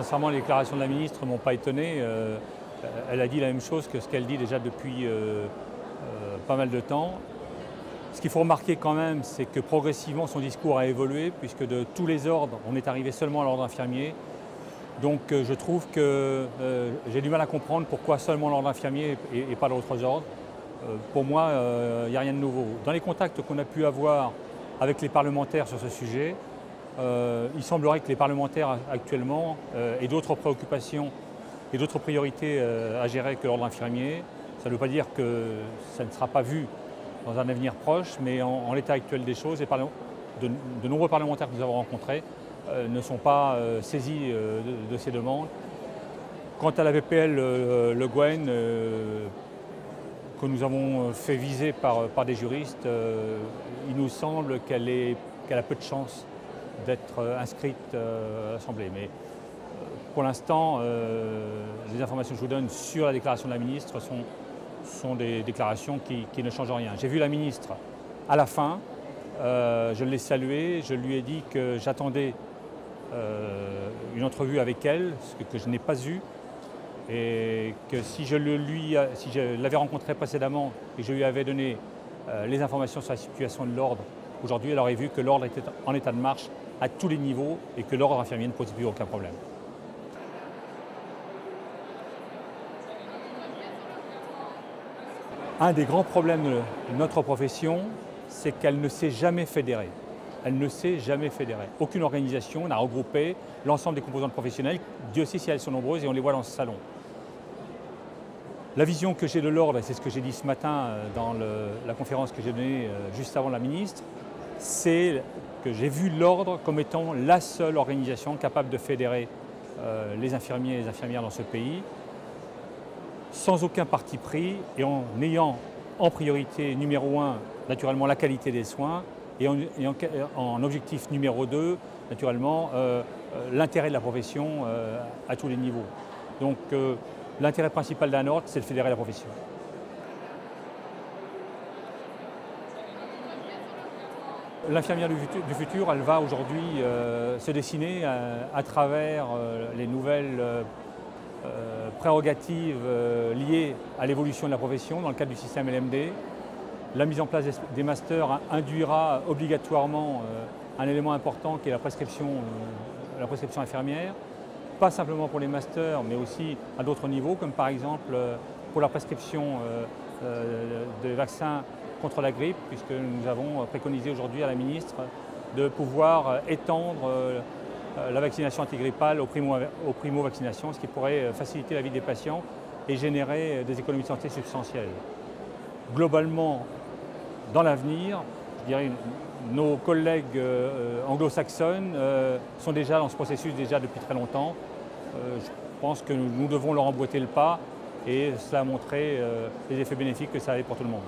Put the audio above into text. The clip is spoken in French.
Sincèrement, les déclarations de la ministre ne m'ont pas étonné. Elle a dit la même chose que ce qu'elle dit déjà depuis pas mal de temps. Ce qu'il faut remarquer quand même, c'est que progressivement son discours a évolué, puisque de tous les ordres, on est arrivé seulement à l'ordre infirmier. Donc je trouve que j'ai du mal à comprendre pourquoi seulement l'ordre infirmier et pas d'autres ordres. Pour moi, il n'y a rien de nouveau. Dans les contacts qu'on a pu avoir avec les parlementaires sur ce sujet, il semblerait que les parlementaires actuellement aient d'autres préoccupations et d'autres priorités à gérer que l'ordre infirmier. Ça ne veut pas dire que ça ne sera pas vu dans un avenir proche, mais en l'état actuel des choses, de nombreux parlementaires que nous avons rencontrés ne sont pas saisis de ces demandes. Quant à la VPL Le Guen, que nous avons fait viser par des juristes, il nous semble qu'elle a peu de chances d'être inscrite à l'Assemblée. Mais pour l'instant, les informations que je vous donne sur la déclaration de la ministre sont des déclarations qui ne changent rien. J'ai vu la ministre à la fin, je l'ai saluée, je lui ai dit que j'attendais une entrevue avec elle, ce que je n'ai pas eu, et que si je l'avais rencontrée précédemment et que je lui avais donné les informations sur la situation de l'ordre, aujourd'hui elle aurait vu que l'ordre était en état de marche à tous les niveaux et que l'ordre infirmier ne posait plus aucun problème. Un des grands problèmes de notre profession, c'est qu'elle ne s'est jamais fédérée. Elle ne s'est jamais fédérée. Aucune organisation n'a regroupé l'ensemble des composantes professionnelles. Dieu sait si elles sont nombreuses et on les voit dans ce salon. La vision que j'ai de l'ordre, et c'est ce que j'ai dit ce matin dans la conférence que j'ai donnée juste avant la ministre, c'est que j'ai vu l'ordre comme étant la seule organisation capable de fédérer les infirmiers et les infirmières dans ce pays, sans aucun parti pris et en ayant en priorité numéro 1, naturellement, la qualité des soins et en objectif numéro 2, naturellement, l'intérêt de la profession à tous les niveaux. Donc l'intérêt principal d'un ordre, c'est de fédérer la profession. L'infirmière du futur, elle va aujourd'hui se dessiner à travers les nouvelles prérogatives liées à l'évolution de la profession dans le cadre du système LMD. La mise en place des masters induira obligatoirement un élément important qui est la prescription infirmière, pas simplement pour les masters mais aussi à d'autres niveaux, comme par exemple pour la prescription des vaccins contre la grippe, puisque nous avons préconisé aujourd'hui à la ministre de pouvoir étendre la vaccination antigrippale aux primo-vaccinations, ce qui pourrait faciliter la vie des patients et générer des économies de santé substantielles. Globalement, dans l'avenir, je dirais, nos collègues anglo-saxonnes sont déjà dans ce processus depuis très longtemps. Je pense que nous devons leur emboîter le pas et cela a montré les effets bénéfiques que ça avait pour tout le monde.